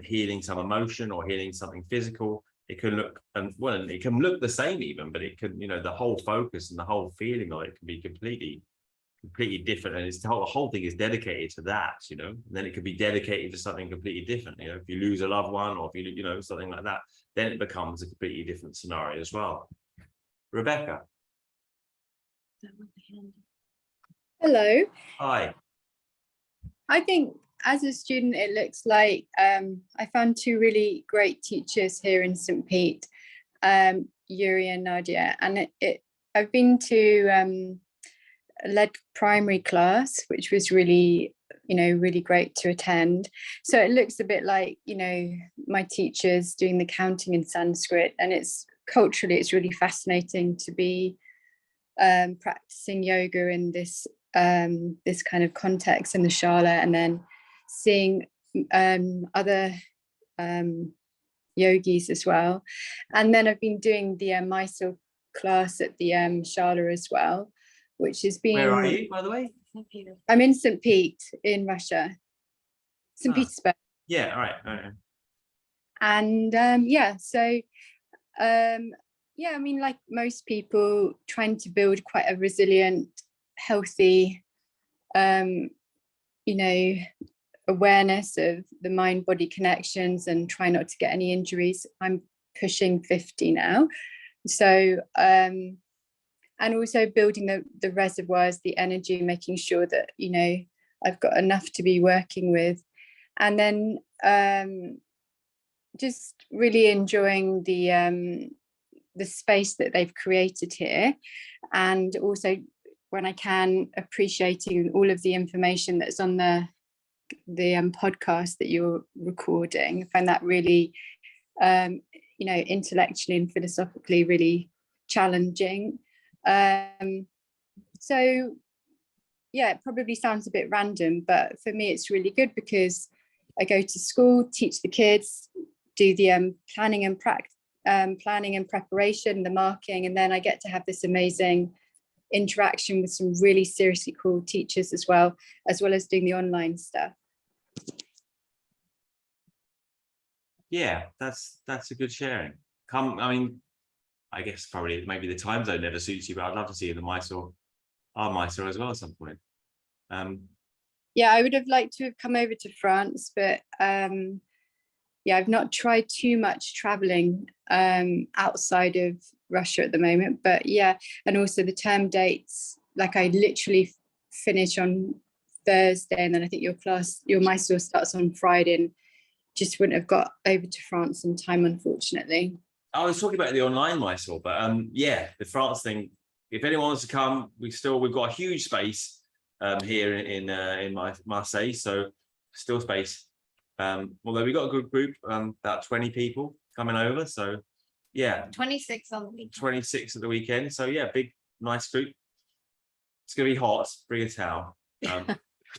healing some emotion or healing something physical. It can look, well, it can look the same even, but it can, the whole focus and the whole feeling of it can be completely different, and it's the whole thing is dedicated to that, and then it could be dedicated to something completely different. If you lose a loved one, or if you something like that, then it becomes a completely different scenario as well. Rebecca. Hello. Hi. I think as a student, it looks like I found two really great teachers here in St. Pete, Yuri and Nadia, and I've been to led primary class, which was really, really great to attend. So it looks a bit like, my teachers doing the counting in Sanskrit, and it's culturally, it's really fascinating to be practicing yoga in this this kind of context in the Shala, and then seeing other yogis as well. And then I've been doing the Mysore class at the Shala as well, which has been... Where are you, by the way? I'm in St. Pete in Russia, St. Petersburg. Yeah, all right. And yeah, so yeah, I mean, like most people, trying to build quite a resilient, healthy, awareness of the mind-body connections, and try not to get any injuries. I'm pushing 50 now. So, and also building the reservoirs, the energy, making sure that, I've got enough to be working with. And then just really enjoying the space that they've created here, and also, when I can, appreciating all of the information that's on the podcast that you're recording. I find that really, intellectually and philosophically really challenging. So yeah, it probably sounds a bit random, but for me it's really good, because I go to school, teach the kids, do the planning and preparation, the marking, and then I get to have this amazing interaction with some really seriously cool teachers as well as doing the online stuff. Yeah, that's a good sharing. I mean, I guess probably maybe the time zone never suits you, but I'd love to see you in the Mysore as well at some point. Yeah, I would have liked to have come over to France, but yeah, I've not tried too much traveling outside of Russia at the moment. But yeah, and also the term dates, like I literally finish on Thursday, and then I think your Mysore starts on Friday, and just wouldn't have got over to France in time, unfortunately. I was talking about the online Mysore, but yeah, the France thing, if anyone wants to come, we've got a huge space here in Marseille, so still space. Although we got a good group, about 20 people coming over, so yeah. 26 on the weekend. 26 at the weekend, so yeah, big, nice group. It's gonna be hot, bring a towel.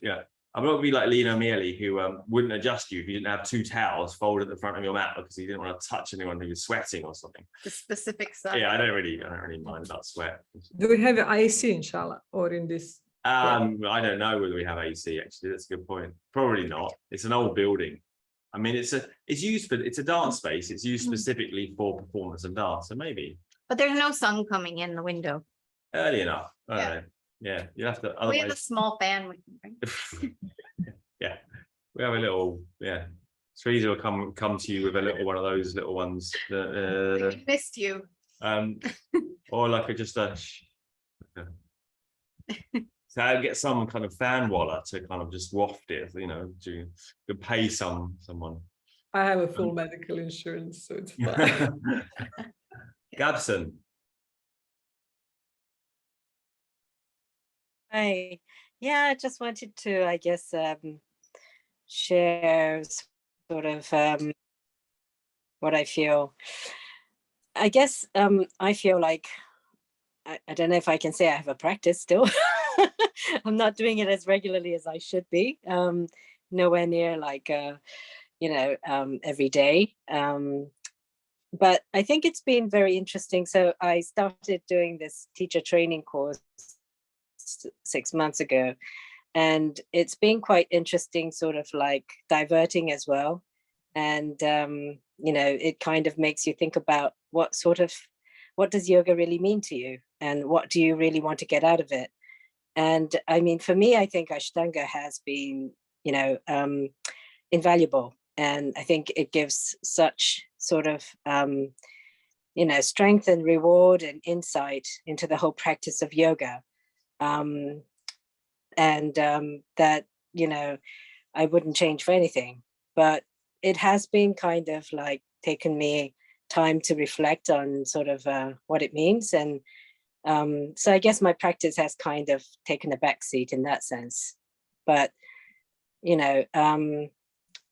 Yeah, I'm not gonna be like Lino Miele, who wouldn't adjust you if you didn't have 2 towels folded at the front of your mat because he didn't want to touch anyone who was sweating or something. The specific stuff. Yeah, I don't really mind about sweat. Do we have AC in Shala or in this? I don't know whether we have AC, actually. That's a good point. Probably not. It's an old building. I mean, it's a dance space. It's used specifically for performance and dance, so maybe. But there's no sun coming in the window. Early enough. Yeah. Yeah, you have to. We have a Otherwise, small fan we can bring. yeah, we have a little. Yeah, Teresa will come to you with a little one of those little ones. We missed you. Or like just a. So I get some kind of fan wallet to kind of just waft it, you know, to pay someone. I have a full medical insurance, so it's fine. Gabson. Hi. Yeah, I just wanted to, I guess, share sort of what I feel. I guess I feel like, I don't know if I can say I have a practice still. I'm not doing it as regularly as I should be. Nowhere near like, every day. But I think it's been very interesting. So I started doing this teacher training course 6 months ago, and it's been quite interesting, sort of like diverting as well. And, it kind of makes you think about what does yoga really mean to you? And what do you really want to get out of it? And I mean, for me, I think Ashtanga has been, invaluable. And I think it gives such sort of, strength and reward and insight into the whole practice of yoga. That, I wouldn't change for anything. But it has been kind of like taken me time to reflect on sort of what it means. And so I guess my practice has kind of taken a backseat in that sense. But,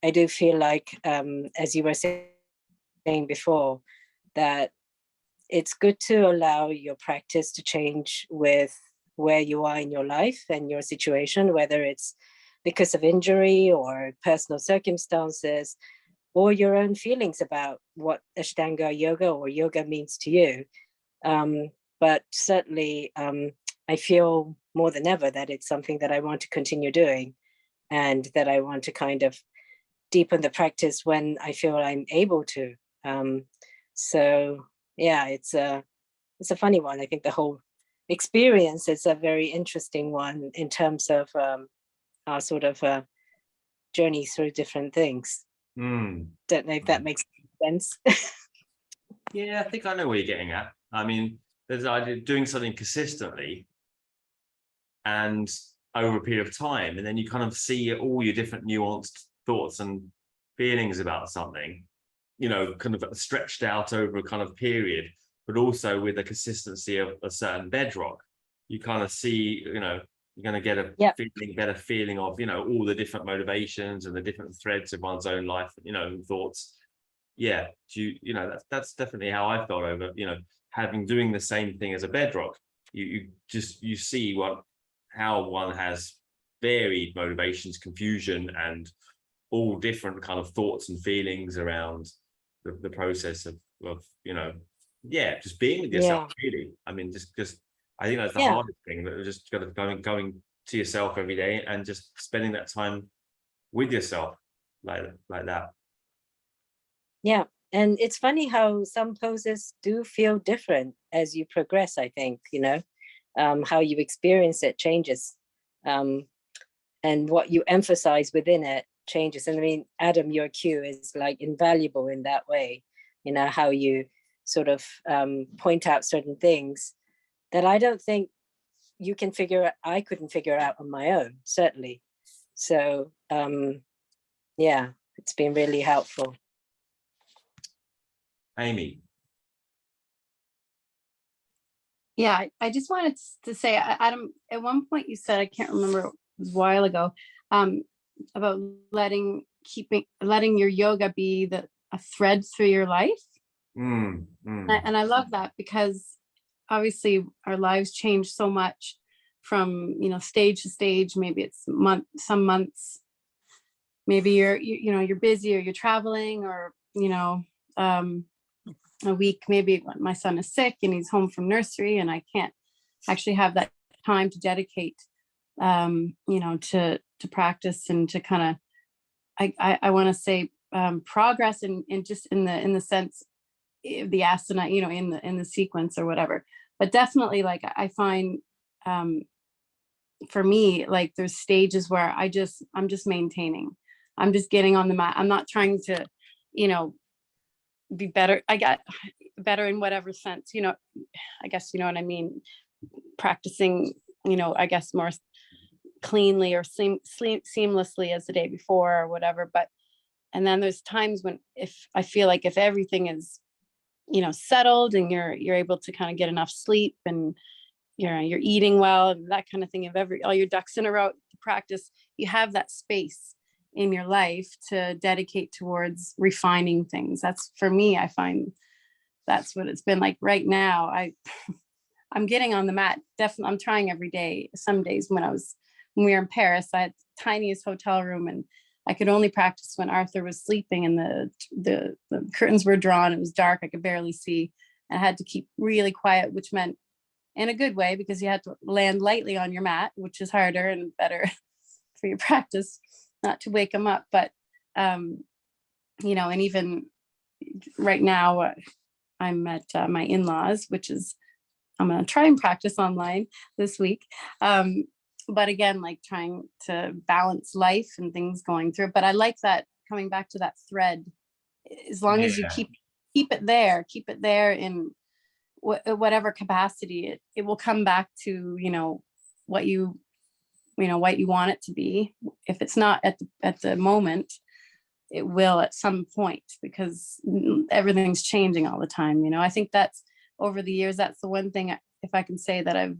I do feel like, as you were saying before, that it's good to allow your practice to change with where you are in your life and your situation, whether it's because of injury or personal circumstances, or your own feelings about what Ashtanga yoga or yoga means to you. But certainly, I feel more than ever that it's something that I want to continue doing, and that I want to kind of deepen the practice when I feel I'm able to. So yeah, it's a funny one. I think the whole experience is a very interesting one in terms of our sort of journey through different things. Don't know if that makes sense. Yeah, I think I know where you're getting at. I mean, there's the idea of doing something consistently and over a period of time, and then you kind of see all your different nuanced thoughts and feelings about something, kind of stretched out over a kind of period, but also with the consistency of a certain bedrock. You kind of see, you're going to get a better feeling of, all the different motivations and the different threads of one's own life, thoughts. Yeah, that's definitely how I felt over, having doing the same thing as a bedrock. You see how one has varied motivations, confusion, and all different kind of thoughts and feelings around the process of just being with yourself. Really, I mean, just I think that's the hardest thing, that just kind of going to yourself every day and just spending that time with yourself like that. Yeah, and it's funny how some poses do feel different as you progress. I think how you experience it changes, and what you emphasize within it changes. And I mean, Adam, your cue is like invaluable in that way. How you sort of point out certain things that I don't think I couldn't figure out on my own, certainly. So yeah, it's been really helpful. Amy. Yeah, I just wanted to say, Adam, at one point you said, I can't remember, it was a while ago, about letting your yoga be a thread through your life. And I love that, because obviously our lives change so much from stage to stage. Maybe it's some months, maybe you're busy, or you're traveling, or a week, maybe my son is sick and he's home from nursery and I can't actually have that time to dedicate to practice and to kind of I want to say progress in just in the sense of the asana, in the sequence or whatever. But definitely, like, I find for me, like there's stages where I'm just maintaining. I'm just getting on the mat. I'm not trying to, you know, be better. I got better in whatever sense, you know, I guess, you know what I mean? Practicing, you know, I guess more cleanly or seamlessly as the day before or whatever. But, and then there's times when if I feel like if everything is, you know, settled and you're able to kind of get enough sleep and you're eating well and that kind of thing, of all your ducks in a row to practice, you have that space in your life to dedicate towards refining things. That's, for me, I find that's what it's been like right now. I'm getting on the mat. Definitely, I'm trying every day. Some days when we were in Paris, I had the tiniest hotel room and I could only practice when Arthur was sleeping and the curtains were drawn. It was dark. I could barely see. I had to keep really quiet, which meant in a good way, because you had to land lightly on your mat, which is harder and better for your practice, not to wake them up. But, you know, and even right now I'm at my in-laws, which is, I'm going to try and practice online this week. But again, like trying to balance life and things going through. But I like that, coming back to that thread, as long as you keep it there in whatever capacity, it will come back to, you know, what you want it to be. If it's not at the moment, it will at some point, because everything's changing all the time. You know, I think that's, over the years, that's the one thing, if I can say, that I've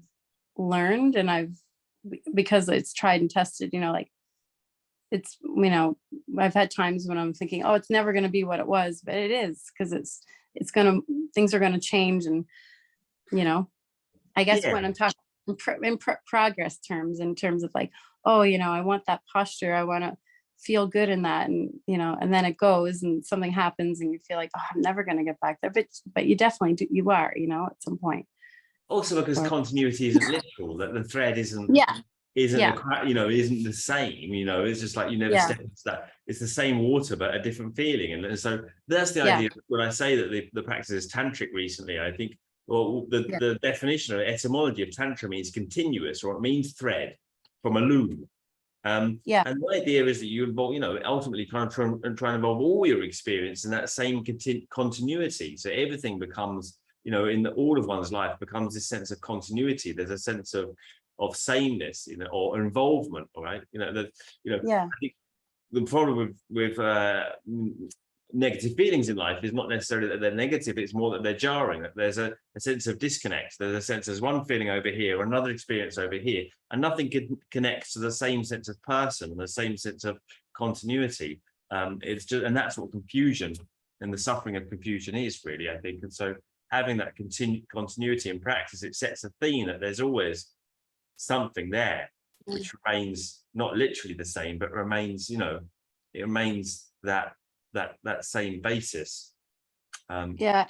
learned, and because it's tried and tested, you know, like it's, you know, I've had times when I'm thinking, oh, it's never going to be what it was, but it is, because things are going to change. And, you know, I guess when I'm talking in progress terms, in terms of like, oh, you know, I want that posture, I want to feel good in that, and, you know, and then it goes and something happens and you feel like, oh, I'm never going to get back there, but you definitely do, you are, you know, at some point. Also because continuity isn't literal, that the thread isn't you know, isn't the same, you know, it's just like you never step into that. It's the same water but a different feeling. And so that's the idea. When I say that the practice is tantric recently, I think, well, the definition or etymology of tantra means continuous, or it means thread from a loom. And the idea is that you involve, you know, ultimately kind of try and involve all your experience in that same continuity. So everything becomes, you know, in all of one's life becomes this sense of continuity. There's a sense of sameness, you know, or involvement. All right, you know, I think the problem with negative feelings in life is not necessarily that they're negative, it's more that they're jarring, that there's a sense of disconnect. There's a sense, there's one feeling over here or another experience over here, and nothing connects to the same sense of person and the same sense of continuity. It's just, and that's what confusion and the suffering of confusion is, really, I think. And so having that continuity in practice, it sets a theme that there's always something there which remains not literally the same, but remains, you know, it remains that same basis. It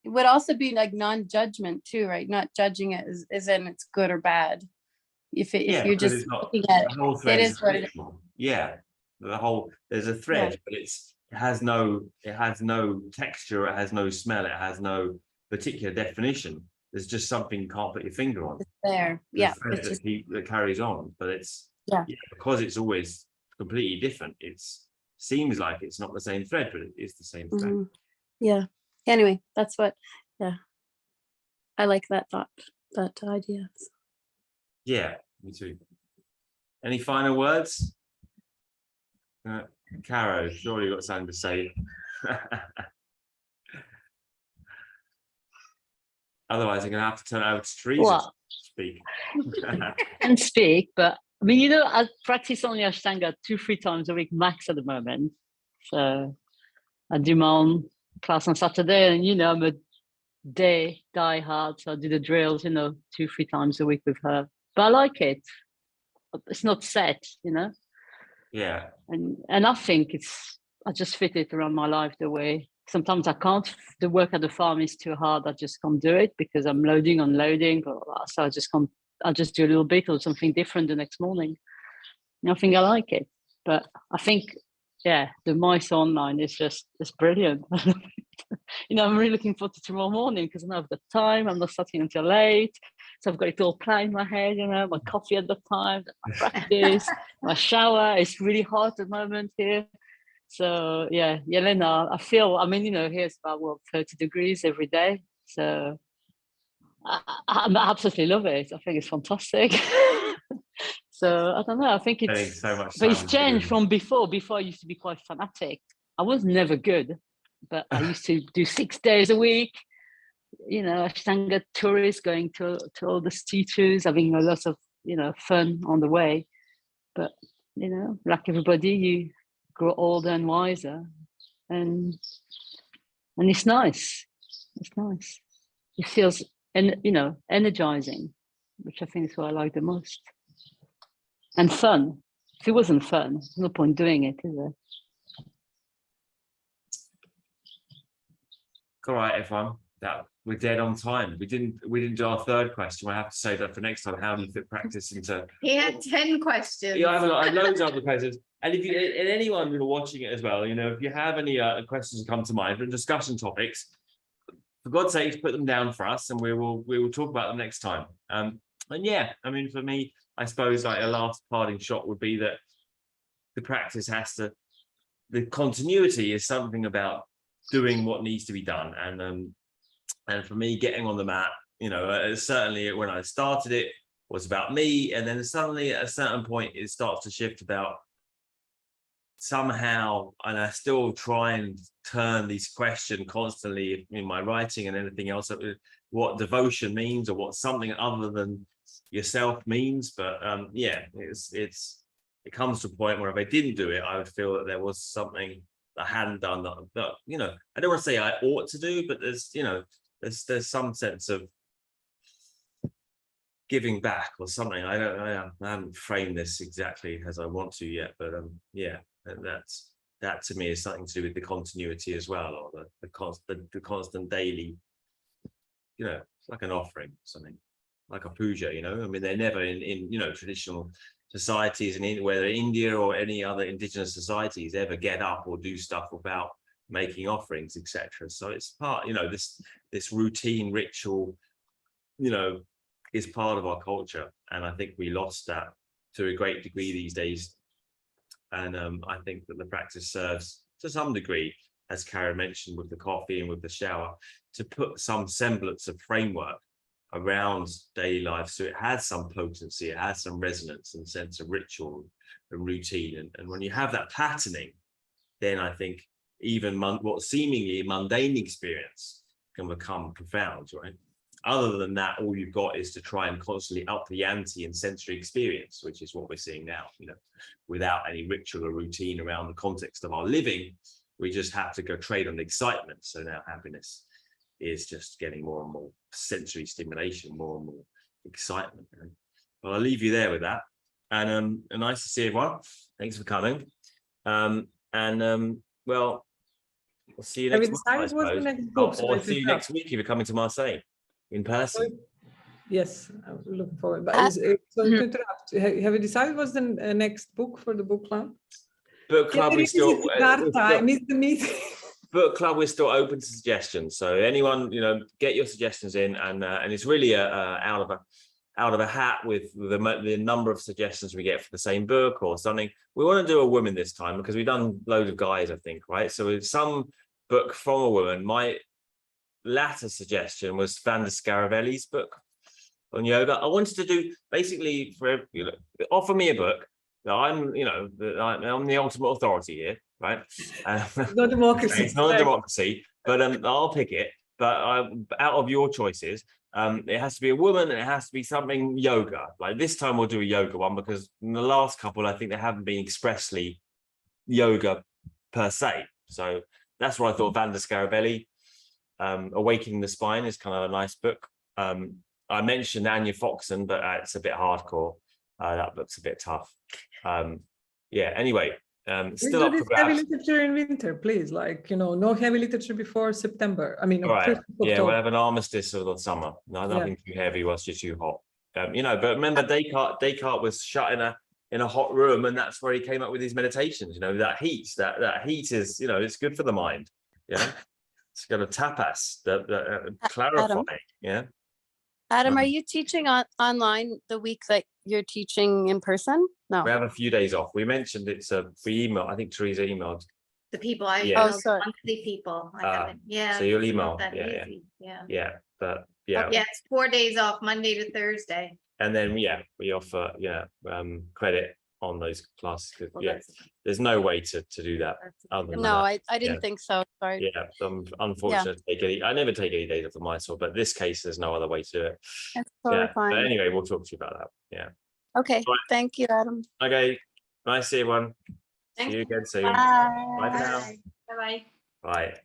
would also be like non-judgment too, right? Not judging it as in it's good or bad. If you're just looking at it is what it is. Yeah, there's a thread, but it has no texture, it has no smell, it has no particular definition. There's just something you can't put your finger on. It's there, that carries on, but it's because it's always completely different. Seems like it's not the same thread, but it is the same thread. Anyway, that's what I like that thought, that idea. Yeah, me too. Any final words? Caro, surely you've got something to say. Otherwise I'm gonna have to turn over to Teresa to speak. And speak, but I mean, you know, I practice only Ashtanga 2-3 times a week max at the moment. So I do my own class on Saturday, and, you know, I'm a die hard, so I do the drills, you know, 2-3 times a week with her. But I like it. It's not set, you know. Yeah. And I think I just fit it around my life the way. Sometimes I can't. The work at the farm is too hard. I just can't do it because I'm loading, unloading, blah, blah, blah. So I just can't. I'll just do a little bit or something different the next morning. And I think I like it. But I think, the mice online is it's brilliant. You know, I'm really looking forward to tomorrow morning because I don't have the time. I'm not starting until late. So I've got it all planned in my head, you know, my coffee at the time, my practice, my shower. It's really hot at the moment here. So yeah, Yelena, I feel, I mean, you know, here it's about what, 30 degrees every day. So I absolutely love it. I think it's fantastic. So I don't know. I think it's so much but it's time changed doing- from before. Before I used to be quite fanatic. I was never good, but I used to do 6 days a week. You know, Ashtanga tourists, going to all the teachers, having a lot of, you know, fun on the way. But you know, like everybody, you grow older and wiser, and it's nice. It's nice. It feels, and you know, energizing, which I think is what I like the most. And fun. If it wasn't fun, there's no point doing it, is there? All right, everyone. That we're dead on time. We didn't do our third question. I have to say that for next time. How do you fit practice into? He had 10 questions. Yeah, I have loads of other questions. And if you and anyone who are watching it as well, you know, if you have any questions that come to mind for discussion topics, for God's sake, put them down for us, and we will talk about them next time. And yeah, I mean, for me, I suppose like a last parting shot would be that the practice has to. The continuity is something about doing what needs to be done, and for me, getting on the mat, you know, certainly when I started it was about me, and then suddenly at a certain point it starts to shift about somehow, and I still try and turn these questions constantly in my writing and anything else, what devotion means or what something other than yourself means. But yeah, it comes to a point where if I didn't do it, I would feel that there was something I hadn't done that, you know, I don't want to say I ought to do, but there's, you know, there's some sense of giving back or something. I haven't framed this exactly as I want to yet, but yeah, that to me is something to do with the continuity as well, or the constant daily, you know, it's like an offering, something like a puja, you know. I mean, they're never in you know, traditional societies, and whether India or any other indigenous societies ever get up or do stuff without making offerings, etc. So it's part, you know, this routine ritual, you know, is part of our culture, and I think we lost that to a great degree these days. And I think that the practice serves to some degree, as Karen mentioned, with the coffee and with the shower, to put some semblance of framework around daily life, so it has some potency, it has some resonance and sense of ritual and routine. And when you have that patterning, then I think even what seemingly mundane experience can become profound, right? Other than that, all you've got is to try and constantly up the ante in sensory experience, which is what we're seeing now, you know, without any ritual or routine around the context of our living. We just have to go trade on the excitement. So now happiness is just getting more and more sensory stimulation, more and more excitement. Well, I'll leave you there with that. And nice to see everyone. Thanks for coming. Well, we'll see you next week. What's the next book? Or see you next week if you're coming to Marseille in person. Yes, I'm looking forward. But to interrupt, have you decided what's the next book for the book club? Book club, we're still book club, we're still open to suggestions. So anyone, you know, get your suggestions in, and it's really out of a hat with the number of suggestions we get for the same book or something. We want to do a woman this time because we've done loads of guys, I think, right? So with some book from a woman, my latter suggestion was Van der Scaravelli's book on yoga. I wanted to do basically for, you know, offer me a book that I'm, you know, I'm the ultimate authority here, right? It's not democracy. It's not a democracy, but I'll pick it. But out of your choices, it has to be a woman and it has to be something yoga. Like this time we'll do a yoga one, because in the last couple, I think they haven't been expressly yoga per se. So that's what I thought. Van der Scaravelli, Awakening the Spine is kind of a nice book. I mentioned Anya Foxen, but it's a bit hardcore. That book's a bit tough. Yeah, anyway, still up for grabs. Heavy literature in winter, please. Like, you know, no heavy literature before September. I mean, right. Yeah, we'll have an armistice of the summer. No, nothing too heavy whilst you're too hot. You know, but remember Descartes was shut in a hot room, and that's where he came up with his meditations. You know, that heat is, you know, it's good for the mind. Yeah, it's got a tapas, clarifying. Yeah. Adam, are you teaching online the week that you're teaching in person? No. We have a few days off. We mentioned we emailed, I think Teresa emailed. The people I Yeah. know, Oh, sorry. monthly people. I haven't. Yeah. So you'll it's not email. that Yeah, easy. Yeah. Yeah, but yeah. Yeah, it's 4 days off, Monday to Thursday. And then, we offer, credit on those classes. 'Cause, Well, there's no way to do that. Other than No, that. I didn't think so. Sorry. Yeah, unfortunately, I never take any days off of my tour, but this case, there's no other way to do it. That's totally But fine. anyway, we'll talk to you about that. Yeah. Okay. Right. Thank you, Adam. Okay. Nice to see everyone. Thank See you you. again soon. Bye. Bye for now. Bye bye. Bye.